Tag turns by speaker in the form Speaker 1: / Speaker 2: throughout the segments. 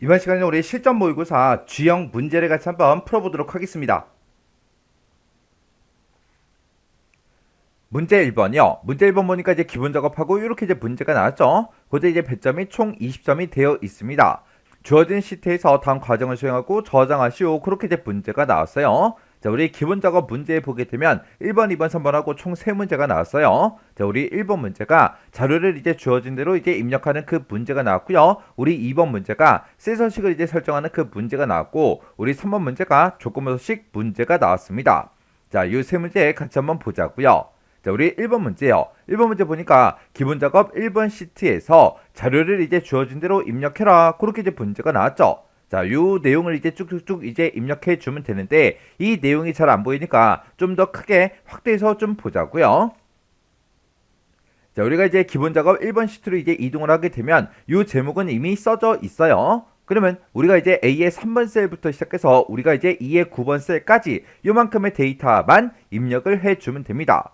Speaker 1: 이번 시간에 우리 실전 모의고사 G형 문제를 같이 한번 풀어보도록 하겠습니다. 문제 1번이요. 문제 1번 보니까 이제 기본 작업하고 이렇게 이제 문제가 나왔죠. 그때 이제 배점이 총 20점이 되어 있습니다. 주어진 시트에서 다음 과정을 수행하고 저장하시오. 그렇게 이제 문제가 나왔어요. 자, 우리 기본 작업 문제 보게 되면 1번, 2번, 3번하고 총 3문제가 나왔어요. 자, 우리 1번 문제가 자료를 이제 주어진 대로 이제 입력하는 그 문제가 나왔고요. 우리 2번 문제가 셋서식을 이제 설정하는 그 문제가 나왔고, 우리 3번 문제가 조건부서식 문제가 나왔습니다. 자, 이 세 문제 같이 한번 보자고요. 자, 우리 1번 문제요. 1번 문제 보니까 기본 작업 1번 시트에서 자료를 이제 주어진 대로 입력해라. 그렇게 이제 문제가 나왔죠. 자, 요 내용을 이제 쭉쭉쭉 이제 입력해 주면 되는데 이 내용이 잘 안 보이니까 좀 더 크게 확대해서 좀 보자고요. 자, 우리가 이제 기본 작업 1번 시트로 이제 이동을 하게 되면 요 제목은 이미 써져 있어요. 그러면 우리가 이제 A의 3번 셀부터 시작해서 우리가 이제 2의 9번 셀까지 요만큼의 데이터만 입력을 해 주면 됩니다.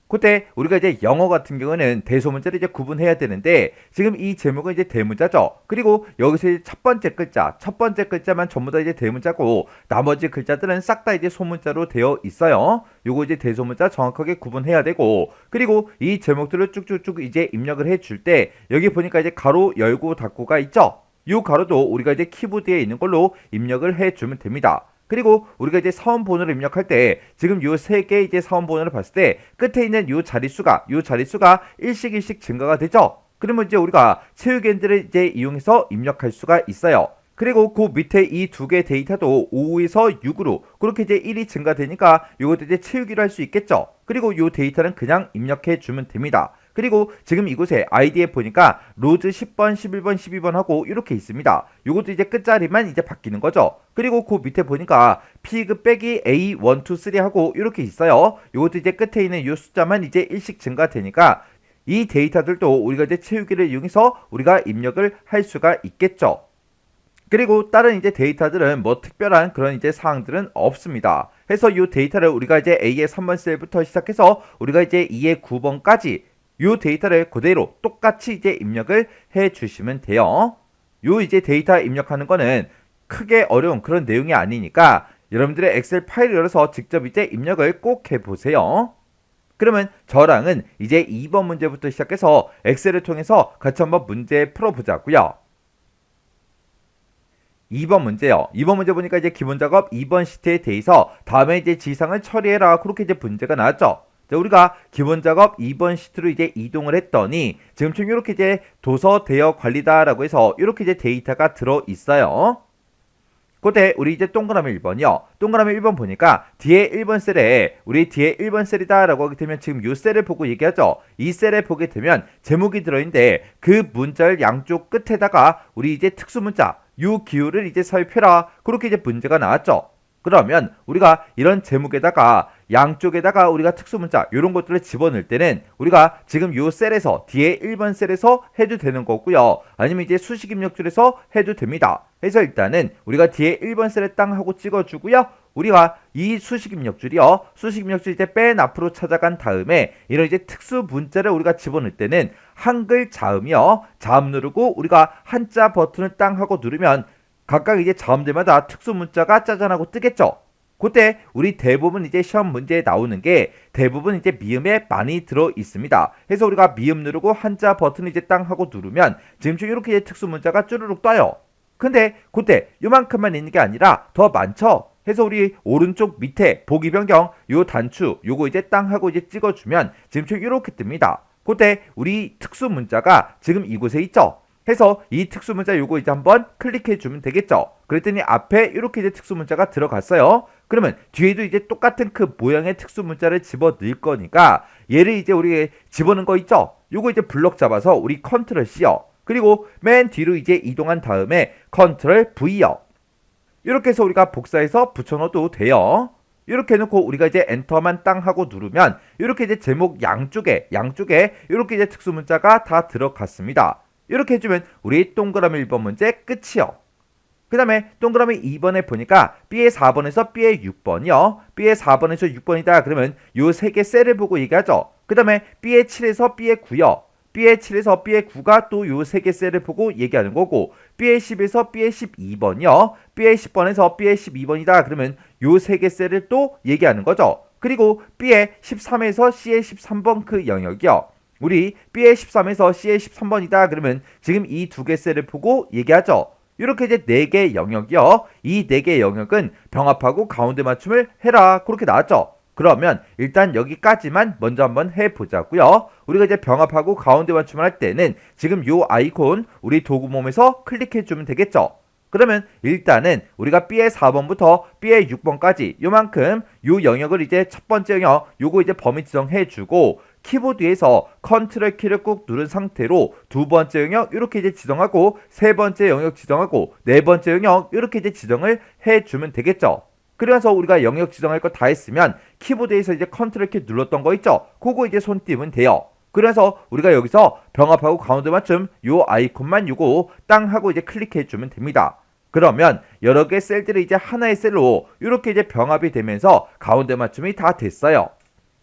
Speaker 1: 그때 우리가 이제 영어 같은 경우는 대소문자를 이제 구분해야 되는데 지금 이 제목은 이제 대문자죠. 그리고 여기서 이제 첫 번째 글자만 전부 다 이제 대문자고 나머지 글자들은 싹 다 이제 소문자로 되어 있어요. 요거 이제 대소문자 정확하게 구분해야 되고 그리고 이 제목들을 쭉쭉쭉 이제 입력을 해줄 때 여기 보니까 이제 가로 열고 닫고가 있죠. 요 가로도 우리가 이제 키보드에 있는 걸로 입력을 해주면 됩니다. 그리고 우리가 이제 사원 번호를 입력할 때 지금 요 세 개의 이제 사원 번호를 봤을 때 끝에 있는 요 자릿수가 일씩 증가가 되죠. 그러면 이제 우리가 채우기엔들을 이제 이용해서 입력할 수가 있어요. 그리고 그 밑에 이 두 개의 데이터도 5에서 6으로 그렇게 이제 1이 증가되니까 요것도 이제 채우기로 할 수 있겠죠. 그리고 요 데이터는 그냥 입력해 주면 됩니다. 그리고 지금 이곳에 아이디에 보니까 로즈 10번, 11번, 12번 하고 이렇게 있습니다. 요것도 이제 끝자리만 이제 바뀌는 거죠. 그리고 그 밑에 보니까 피그 빼기 A 1, 2, 3 하고 이렇게 있어요. 요것도 이제 끝에 있는 요 숫자만 이제 1씩 증가되니까 이 데이터들도 우리가 이제 채우기를 이용해서 우리가 입력을 할 수가 있겠죠. 그리고 다른 이제 데이터들은 뭐 특별한 그런 이제 사항들은 없습니다. 해서 이 데이터를 우리가 이제 A의 3번 셀부터 시작해서 우리가 이제 2의 9번까지 이 데이터를 그대로 똑같이 이제 입력을 해 주시면 돼요. 요 이제 데이터 입력하는 거는 크게 어려운 그런 내용이 아니니까 여러분들의 엑셀 파일을 열어서 직접 이제 입력을 꼭 해보세요. 그러면 저랑은 이제 2번 문제부터 시작해서 엑셀을 통해서 같이 한번 문제 풀어보자고요. 2번 문제요. 2번 문제 보니까 이제 기본 작업 2번 시트에 대해서 다음에 이제 지상을 처리해라. 그렇게 이제 문제가 나왔죠. 자, 우리가 기본 작업 2번 시트로 이제 이동을 했더니 지금쯤 이렇게 이제 도서 대여 관리다라고 해서 이렇게 이제 데이터가 들어 있어요. 그때 우리 이제 동그라미 1번이요. 동그라미 1번 보니까 뒤에 1번 셀에 우리 뒤에 1번 셀이다라고 하게 되면 지금 이 셀을 보고 얘기하죠. 이 셀에 보게 되면 제목이 들어있는데 그 문자를 양쪽 끝에다가 우리 이제 특수문자 요 기호를 이제 살펴라. 그렇게 이제 문제가 나왔죠. 그러면 우리가 이런 제목에다가 양쪽에다가 우리가 특수문자 이런 것들을 집어넣을 때는 우리가 지금 요 셀에서 뒤에 1번 셀에서 해도 되는 거고요. 아니면 이제 수식 입력줄에서 해도 됩니다. 그래서 일단은 우리가 뒤에 1번 셀에 땅 하고 찍어주고요. 우리가 이 수식 입력줄이요. 수식 입력줄 이제 맨 앞으로 찾아간 다음에 이런 이제 특수 문자를 우리가 집어넣을 때는 한글 자음이요. 자음 누르고 우리가 한자 버튼을 땅 하고 누르면 각각 이제 자음들마다 특수 문자가 짜잔하고 뜨겠죠. 그때 우리 대부분 이제 시험 문제에 나오는 게 대부분 이제 미음에 많이 들어 있습니다. 그래서 우리가 미음 누르고 한자 버튼을 이제 땅 하고 누르면 지금쯤 이렇게 이제 특수 문자가 쭈르륵 떠요. 근데 그때 요만큼만 있는 게 아니라 더 많죠. 해서 우리 오른쪽 밑에 보기 변경 요 단추 요거 이제 땅 하고 이제 찍어주면 지금쯤 이렇게 뜹니다. 그때 우리 특수 문자가 지금 이곳에 있죠. 해서 이 특수문자 요거 이제 한번 클릭해 주면 되겠죠. 그랬더니 앞에 이렇게 이제 특수문자가 들어갔어요. 그러면 뒤에도 이제 똑같은 그 모양의 특수문자를 집어 넣을 거니까 얘를 이제 우리 집어넣은 거 있죠. 요거 이제 블럭 잡아서 우리 컨트롤 C요. 그리고 맨 뒤로 이제 이동한 다음에 컨트롤 V요. 이렇게 해서 우리가 복사해서 붙여넣어도 돼요. 이렇게 해놓고 우리가 이제 엔터만 땅 하고 누르면 이렇게 이제 제목 양쪽에 이렇게 이제 특수문자가 다 들어갔습니다. 이렇게 해주면 우리 동그라미 1번 문제 끝이요. 그 다음에 동그라미 2번에 보니까 B의 4번에서 B의 6번이요. B의 4번에서 6번이다. 그러면 요 세 개 셀을 보고 얘기하죠. 그 다음에 B의 7에서 B의 9요. B의 7에서 B의 9가 또 요 세 개 셀을 보고 얘기하는 거고, B의 10에서 B의 12번이요. B의 10번에서 B의 12번이다. 그러면 요 세 개 셀을 또 얘기하는 거죠. 그리고 B의 13에서 C의 13번 그 영역이요. 우리 B의 13에서 C의 13번이다. 그러면 지금 이 두 개 셀을 보고 얘기하죠. 이렇게 이제 4개 영역이요. 이 4개 영역은 병합하고 가운데 맞춤을 해라. 그렇게 나왔죠. 그러면 일단 여기까지만 먼저 한번 해보자고요. 우리가 이제 병합하고 가운데 맞춤을 할 때는 지금 요 아이콘 우리 도구 몸에서 클릭해주면 되겠죠. 그러면 일단은 우리가 B의 4번부터 B의 6번까지 요만큼 요 영역을 이제 첫 번째 영역 요거 이제 범위 지정해주고, 키보드에서 컨트롤 키를 꾹 누른 상태로 두 번째 영역 이렇게 이제 지정하고, 세 번째 영역 지정하고, 네 번째 영역 이렇게 이제 지정을 해주면 되겠죠. 그래서 우리가 영역 지정할 거 다 했으면 키보드에서 이제 컨트롤 키 눌렀던 거 있죠. 그거 이제 손 띄면 돼요. 그래서 우리가 여기서 병합하고 가운데 맞춤 요 아이콘만 요거 땅 하고 이제 클릭해 주면 됩니다. 그러면 여러 개 셀들이 이제 하나의 셀로 이렇게 이제 병합이 되면서 가운데 맞춤이 다 됐어요.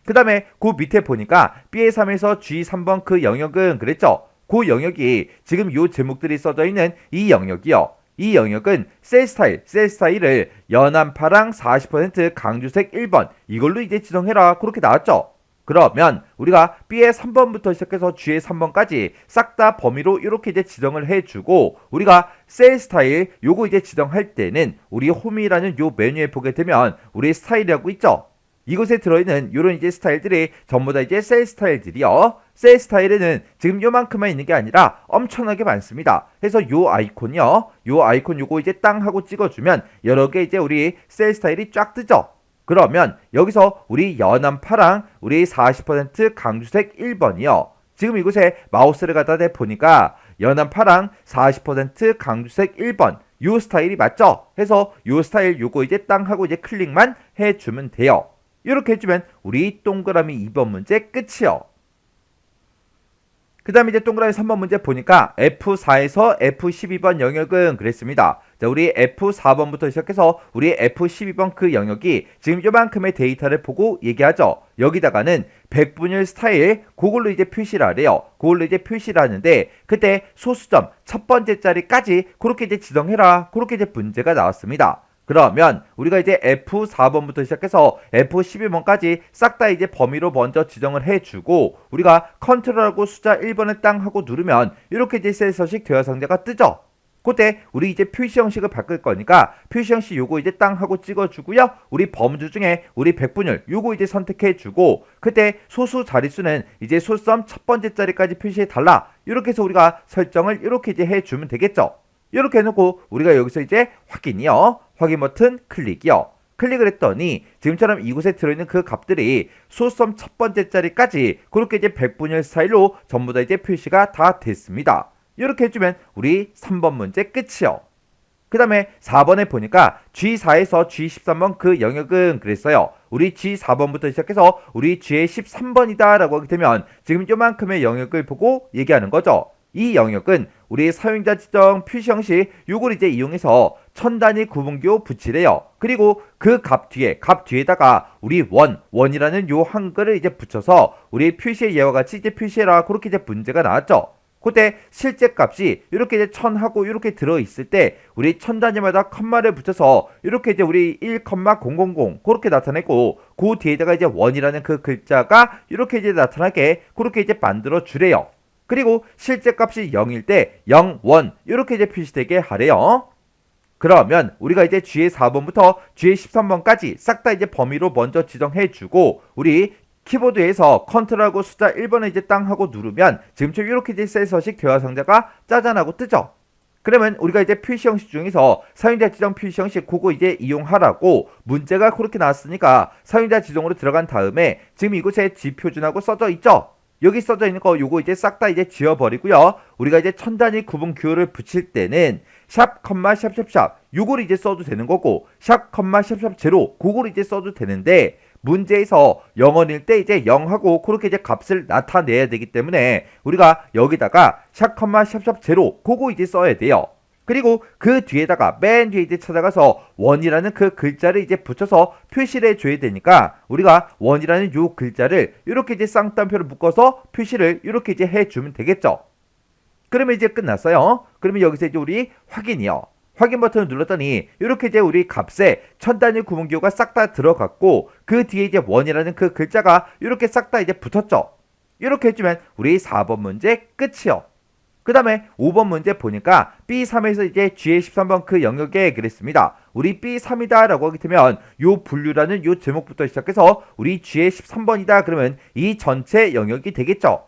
Speaker 1: 그 다음에 그 밑에 보니까 B의 3에서 G 3번 그 영역은 그랬죠. 그 영역이 지금 요 제목들이 써져 있는 이 영역이요. 이 영역은 셀 스타일을 연한 파랑 40% 강주색 1번 이걸로 이제 지정해라. 그렇게 나왔죠. 그러면 우리가 B의 3번부터 시작해서 G의 3번까지 싹 다 범위로 이렇게 이제 지정을 해주고, 우리가 셀 스타일 요거 이제 지정할 때는 우리 홈이라는 요 메뉴에 보게 되면 우리 스타일이라고 있죠. 이곳에 들어있는 요런 이제 스타일들이 전부 다 이제 셀 스타일들이요. 셀 스타일에는 지금 요만큼만 있는 게 아니라 엄청나게 많습니다. 그래서 요 아이콘이요. 요 아이콘 요거 이제 땅 하고 찍어주면 여러 개 이제 우리 셀 스타일이 쫙 뜨죠. 그러면 여기서 우리 연한 파랑 우리 40% 강주색 1번이요. 지금 이곳에 마우스를 갖다 대보니까 연한 파랑 40% 강주색 1번 요 스타일이 맞죠? 해서 요 스타일 요거 이제 땅 하고 이제 클릭만 해주면 돼요. 이렇게 해주면 우리 동그라미 2번 문제 끝이요. 그 다음에 이제 동그라미 3번 문제 보니까 F4에서 F12번 영역은 그랬습니다. 자, 우리 F4번부터 시작해서 우리 F12번 그 영역이 지금 요만큼의 데이터를 보고 얘기하죠. 여기다가는 백분율 스타일 그걸로 이제 표시를 하래요. 그걸로 이제 표시를 하는데 그때 소수점 첫 번째 자리까지 그렇게 이제 지정해라. 그렇게 이제 문제가 나왔습니다. 그러면 우리가 이제 F4번부터 시작해서 F12번까지 싹 다 이제 범위로 먼저 지정을 해주고, 우리가 컨트롤하고 숫자 1번을 땅 하고 누르면 이렇게 이제 셀 서식 대화 상자가 뜨죠. 그때 우리 이제 표시 형식을 바꿀 거니까 표시 형식 요거 이제 땅 하고 찍어주고요. 우리 범주 중에 우리 백분율 요거 이제 선택해주고, 그때 소수 자릿수는 이제 소수점 첫 번째 자리까지 표시해 달라. 이렇게 해서 우리가 설정을 이렇게 이제 해주면 되겠죠. 이렇게 해놓고 우리가 여기서 이제 확인이요. 확인 버튼 클릭이요. 클릭을 했더니 지금처럼 이곳에 들어있는 그 값들이 소수점 첫 번째 자리까지 그렇게 이제 백분율 스타일로 전부 다 이제 표시가 다 됐습니다. 이렇게 해주면 우리 3번 문제 끝이요. 그 다음에 4번에 보니까 G4에서 G13번 그 영역은 그랬어요. 우리 G4번부터 시작해서 우리 G의 13번이다 라고 하게 되면 지금 요만큼의 영역을 보고 얘기하는 거죠. 이 영역은 우리 사용자 지정 표시 형식 요걸 이제 이용해서 천 단위 구분교 붙이래요. 그리고 그 값 뒤에다가 우리 원이라는 요 한글을 이제 붙여서 우리 표시의 예와 같이 이제 표시해라. 그렇게 이제 문제가 나왔죠. 그때 실제 값이 이렇게 이제 1000하고 이렇게 들어있을 때 우리 천 단위마다 컴마를 붙여서 이렇게 이제 우리 1,000 그렇게 나타내고, 그 뒤에다가 이제 원이라는 그 글자가 이렇게 이제 나타나게 그렇게 이제 만들어 주래요. 그리고 실제 값이 0일 때 0, 1 이렇게 이제 표시되게 하래요. 그러면 우리가 이제 G의 4번부터 G의 13번까지 싹 다 이제 범위로 먼저 지정해주고, 우리 키보드에서 컨트롤하고 숫자 1번을 이제 땅 하고 누르면 지금처럼 이렇게 이제 셀 서식 대화 상자가 짜잔하고 뜨죠. 그러면 우리가 이제 표시 형식 중에서 사용자 지정 표시 형식 그거 이제 이용하라고 문제가 그렇게 나왔으니까 사용자 지정으로 들어간 다음에 지금 이곳에 G표준하고 써져 있죠. 여기 써져 있는 거 요거 이제 싹 다 이제 지워버리고요. 우리가 이제 천 단위 구분 기호를 붙일 때는 샵, 샵샵샵 요걸 이제 써도 되는 거고, 샵, 샵샵 제로 그걸 이제 써도 되는데, 문제에서 0원일 때 이제 0하고 그렇게 이제 값을 나타내야 되기 때문에 우리가 여기다가 샵, 샵샵 제로 그거 이제 써야 돼요. 그리고 그 뒤에다가 맨 뒤에 이제 찾아가서 원이라는 그 글자를 이제 붙여서 표시를 해줘야 되니까 우리가 원이라는 요 글자를 이렇게 이제 쌍따옴표를 묶어서 표시를 이렇게 이제 해주면 되겠죠. 그러면 이제 끝났어요. 그러면 여기서 이제 우리 확인이요. 확인 버튼을 눌렀더니 이렇게 이제 우리 값에 천 단위 구문기호가 싹 다 들어갔고 그 뒤에 이제 원이라는 그 글자가 이렇게 싹 다 이제 붙었죠. 이렇게 해주면 우리 4번 문제 끝이요. 그 다음에 5번 문제 보니까 B3에서 이제 G의13번 그 영역에 그랬습니다. 우리 B3이다 라고 하게 되면 요 분류라는 요 제목부터 시작해서 우리 G의 13번이다 그러면 이 전체 영역이 되겠죠.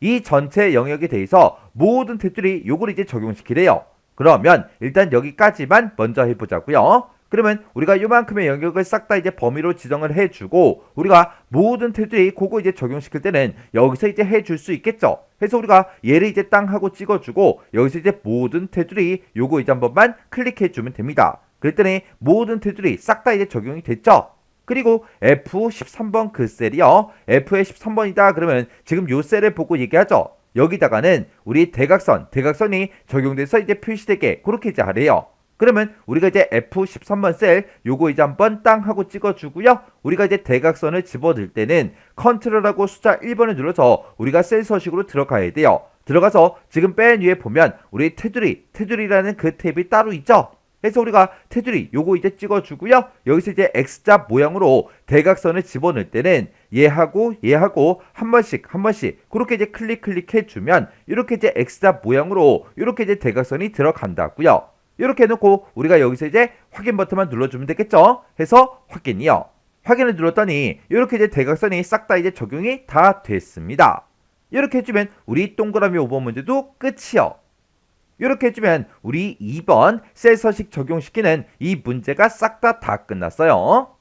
Speaker 1: 이 전체 영역에 대해서 모든 테두리 요걸 이제 적용시키래요. 그러면 일단 여기까지만 먼저 해보자고요. 그러면 우리가 요만큼의 영역을 싹 다 이제 범위로 지정을 해주고 우리가 모든 테두리 그거 이제 적용시킬 때는 여기서 이제 해줄 수 있겠죠. 그래서 우리가 얘를 이제 땅 하고 찍어주고 여기서 이제 모든 테두리 요거 이제 한 번만 클릭해주면 됩니다. 그랬더니 모든 테두리 싹 다 이제 적용이 됐죠. 그리고 F13번 그 셀이요. F의 13번이다 그러면 지금 요 셀을 보고 얘기하죠. 여기다가는 우리 대각선이 적용돼서 이제 표시되게 그렇게 이제 하래요. 그러면 우리가 이제 F13번 셀 요거 이제 한번 땅 하고 찍어주고요. 우리가 이제 대각선을 집어넣을 때는 컨트롤하고 숫자 1번을 눌러서 우리가 셀 서식으로 들어가야 돼요. 들어가서 지금 맨 위에 보면 우리 테두리라는 그 탭이 따로 있죠. 그래서 우리가 테두리 요거 이제 찍어주고요. 여기서 이제 X자 모양으로 대각선을 집어넣을 때는 얘하고 한 번씩 그렇게 이제 클릭해주면 이렇게 이제 X자 모양으로 이렇게 이제 대각선이 들어간다고요. 이렇게 해놓고 우리가 여기서 이제 확인 버튼만 눌러주면 되겠죠. 해서 확인이요. 확인을 눌렀더니 이렇게 이제 대각선이 싹 다 이제 적용이 다 됐습니다. 이렇게 해주면 우리 동그라미 5번 문제도 끝이요. 이렇게 해주면 우리 2번 셀 서식 적용시키는 이 문제가 싹 다 끝났어요.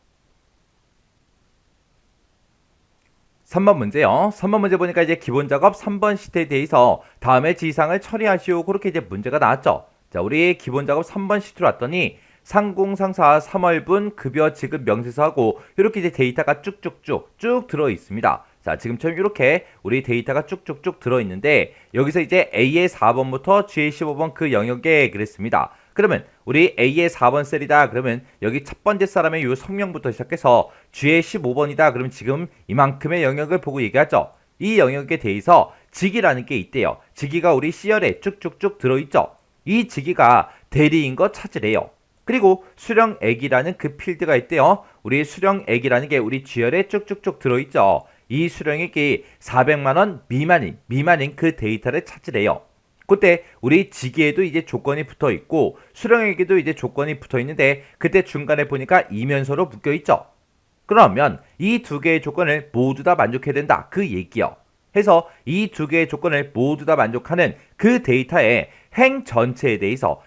Speaker 1: 3번 문제요. 3번 문제 보니까 이제 기본 작업 3번 시트에 대해서 다음에 지시사항을 처리하시오. 그렇게 이제 문제가 나왔죠. 자, 우리 기본 작업 3번 시트로 왔더니 상공상사 3월분 급여 지급 명세서하고 이렇게 이제 데이터가 쭉 들어 있습니다. 자, 지금처럼 이렇게 우리 데이터가 쭉쭉쭉 들어있는데 여기서 이제 A의 4번부터 G의 15번 그 영역에 그랬습니다. 그러면 우리 A의 4번 셀이다 그러면 여기 첫 번째 사람의 요 성명부터 시작해서 G의 15번이다 그러면 지금 이만큼의 영역을 보고 얘기하죠. 이 영역에 대해서 직이라는 게 있대요. 직이가 우리 C열에 쭉쭉쭉 들어있죠. 이 직이가 대리인 거 찾으래요. 그리고 수령액이라는 그 필드가 있대요. 우리 수령액이라는 게 우리 G열에 쭉쭉쭉 들어있죠. 이 수령액이 400만원 미만인 그 데이터를 찾으래요. 그때 우리 직위에도 이제 조건이 붙어 있고 수령액에도 이제 조건이 붙어 있는데 그때 중간에 보니까 이면서로 묶여 있죠. 그러면 이 두 개의 조건을 모두 다 만족해야 된다 그 얘기요. 해서 이 두 개의 조건을 모두 다 만족하는 그 데이터의 행 전체에 대해서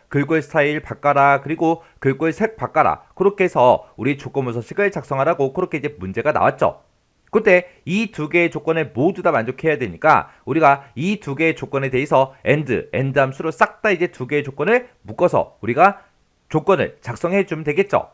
Speaker 1: 글꼴 스타일 바꿔라 그리고 글꼴 색 바꿔라 그렇게 해서 우리 조건부 서식을 작성하라고 그렇게 이제 문제가 나왔죠. 그때 이 두 개의 조건을 모두 다 만족해야 되니까 우리가 이 두 개의 조건에 대해서 and 함수로 싹 다 이제 두 개의 조건을 묶어서 우리가 조건을 작성해 주면 되겠죠.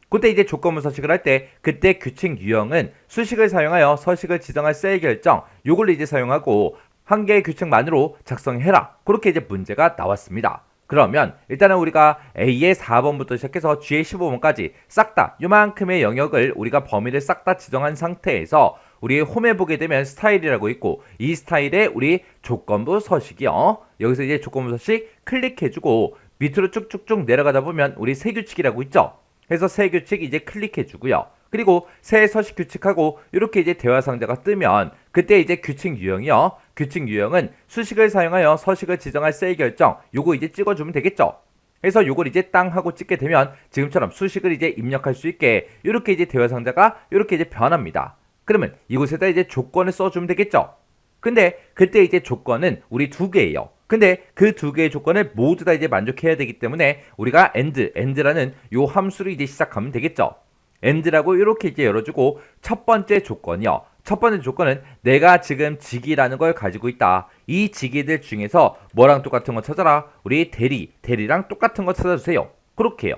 Speaker 1: 그때 이제 조건부 서식을 할 때 그때 규칙 유형은 수식을 사용하여 서식을 지정할 셀 결정 요걸로 이제 사용하고 한 개의 규칙만으로 작성해라 그렇게 이제 문제가 나왔습니다. 그러면 일단은 우리가 A의 4번부터 시작해서 G의 15번까지 싹 다 요만큼의 영역을 우리가 범위를 싹 다 지정한 상태에서 우리 홈에 보게 되면 스타일이라고 있고 이 스타일에 우리 조건부 서식이요. 여기서 이제 조건부 서식 클릭해주고 밑으로 쭉쭉쭉 내려가다 보면 우리 새 규칙이라고 있죠. 그래서 새 규칙 이제 클릭해주고요. 그리고 새 서식 규칙하고 이렇게 이제 대화 상자가 뜨면 그때 이제 규칙 유형이요. 규칙 유형은 수식을 사용하여 서식을 지정할 셀 결정 요거 이제 찍어주면 되겠죠. 그래서 요걸 이제 땅 하고 찍게 되면 지금처럼 수식을 이제 입력할 수 있게 이렇게 이제 대화 상자가 이렇게 이제 변합니다. 그러면 이곳에다 이제 조건을 써주면 되겠죠. 근데 그때 이제 조건은 우리 두 개예요. 근데 그 두 개의 조건을 모두 다 이제 만족해야 되기 때문에 우리가 and라는 요 함수를 이제 시작하면 되겠죠. and라고 이렇게 이제 열어주고 첫 번째 조건이요. 첫 번째 조건은 내가 지금 직이라는 걸 가지고 있다. 이 직이들 중에서 뭐랑 똑같은 거 찾아라. 우리 대리랑 똑같은 거 찾아주세요. 그렇게 해요.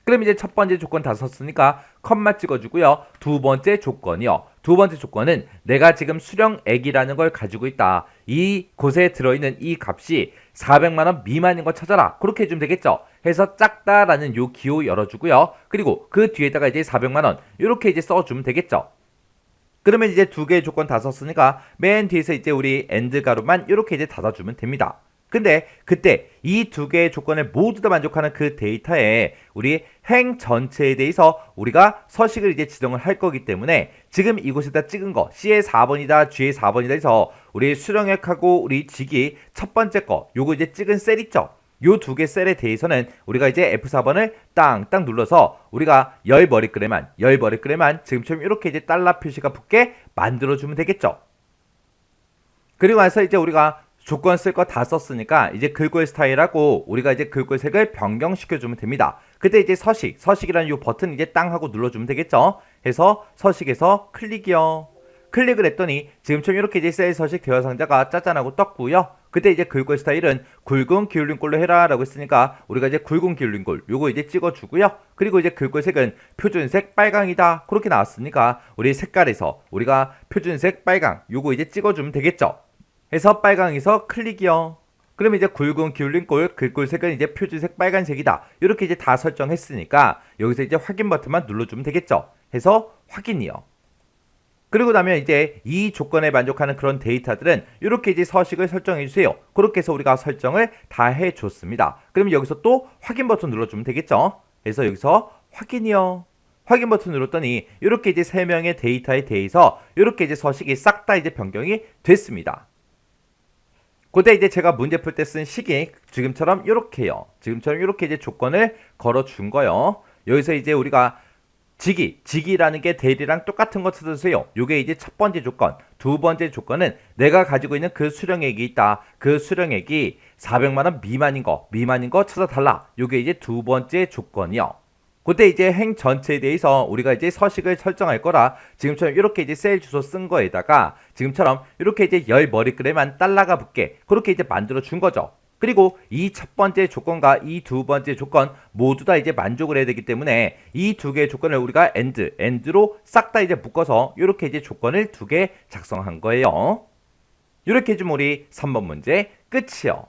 Speaker 1: 그럼 이제 첫 번째 조건 다 썼으니까 컴마 찍어주고요. 두 번째 조건이요. 두 번째 조건은 내가 지금 수령액이라는 걸 가지고 있다. 이 곳에 들어있는 이 값이 400만 원 미만인 거 찾아라. 그렇게 해주면 되겠죠. 해서 작다라는 요 기호 열어주고요. 그리고 그 뒤에다가 이제 400만 원 이렇게 이제 써주면 되겠죠. 그러면 이제 두 개의 조건 다 썼으니까 맨 뒤에서 이제 우리 엔드 가로만 이렇게 이제 닫아주면 됩니다. 근데 그때 이 두 개의 조건을 모두 다 만족하는 그 데이터에 우리 행 전체에 대해서 우리가 서식을 이제 지정을 할 거기 때문에 지금 이곳에다 찍은 거 C의 4번이다 G의 4번이다 해서 우리 수령액하고 우리 직이 첫 번째 거 요거 이제 찍은 셀 있죠. 요 두 개 셀에 대해서는 우리가 이제 F4번을 땅땅 눌러서 우리가 열 머리글에만 지금처럼 이렇게 이제 달러 표시가 붙게 만들어주면 되겠죠. 그리고 나서 이제 우리가 조건 쓸 거 다 썼으니까 이제 글꼴 스타일하고 우리가 이제 글꼴 색을 변경시켜주면 됩니다. 그때 이제 서식이라는 요 버튼 이제 땅 하고 눌러주면 되겠죠. 해서 서식에서 클릭이요. 클릭을 했더니 지금처럼 이렇게 이제 셀 서식 대화 상자가 짜잔하고 떴고요. 그때 이제 글꼴 스타일은 굵은 기울린 꼴로 해라 라고 했으니까 우리가 이제 굵은 기울린 꼴 요거 이제 찍어주고요. 그리고 이제 글꼴 색은 표준색 빨강이다 그렇게 나왔으니까 우리 색깔에서 우리가 표준색 빨강 요거 이제 찍어주면 되겠죠. 해서 빨강에서 클릭이요. 그러면 이제 굵은 기울린 꼴 글꼴 색은 이제 표준색 빨간색이다 이렇게 이제 다 설정했으니까 여기서 이제 확인 버튼만 눌러주면 되겠죠. 해서 확인이요. 그리고 나면 이제 이 조건에 만족하는 그런 데이터들은 이렇게 이제 서식을 설정해 주세요. 그렇게 해서 우리가 설정을 다 해줬습니다. 그러면 여기서 또 확인 버튼 눌러주면 되겠죠. 그래서 여기서 확인이요. 확인 버튼 눌렀더니 이렇게 이제 3명의 데이터에 대해서 이렇게 이제 서식이 싹 다 이제 변경이 됐습니다. 그때 이제 제가 문제 풀 때 쓴 식이 지금처럼 이렇게요. 지금처럼 이렇게 이제 조건을 걸어 준 거요. 여기서 이제 우리가 직이라는 게 대리랑 똑같은 거 찾아주세요. 요게 이제 첫 번째 조건. 두 번째 조건은 내가 가지고 있는 그 수령액이 있다. 그 수령액이 400만 원 미만인 거 찾아달라. 요게 이제 두 번째 조건이요. 그때 이제 행 전체에 대해서 우리가 이제 서식을 설정할 거라 지금처럼 이렇게 이제 셀 주소 쓴 거에다가 지금처럼 이렇게 이제 열 머리글에만 달러가 붙게 그렇게 이제 만들어 준 거죠. 그리고 이 첫 번째 조건과 이 두 번째 조건 모두 다 이제 만족을 해야 되기 때문에 이 두 개의 조건을 우리가 엔드로 싹 다 이제 묶어서 이렇게 이제 조건을 두 개 작성한 거예요. 이렇게 해주면 우리 3번 문제 끝이요.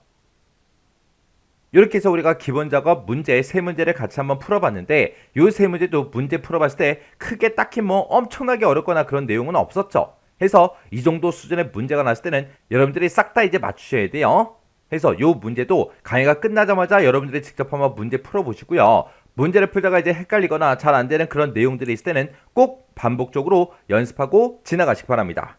Speaker 1: 이렇게 해서 우리가 기본 작업 문제 세 문제를 같이 한번 풀어봤는데 이 세 문제도 문제 풀어봤을 때 크게 딱히 뭐 엄청나게 어렵거나 그런 내용은 없었죠. 해서 이 정도 수준의 문제가 났을 때는 여러분들이 싹 다 이제 맞추셔야 돼요. 해서 이 문제도 강의가 끝나자마자 여러분들이 직접 한번 문제 풀어보시고요. 문제를 풀다가 이제 헷갈리거나 잘 안 되는 그런 내용들이 있을 때는 꼭 반복적으로 연습하고 지나가시기 바랍니다.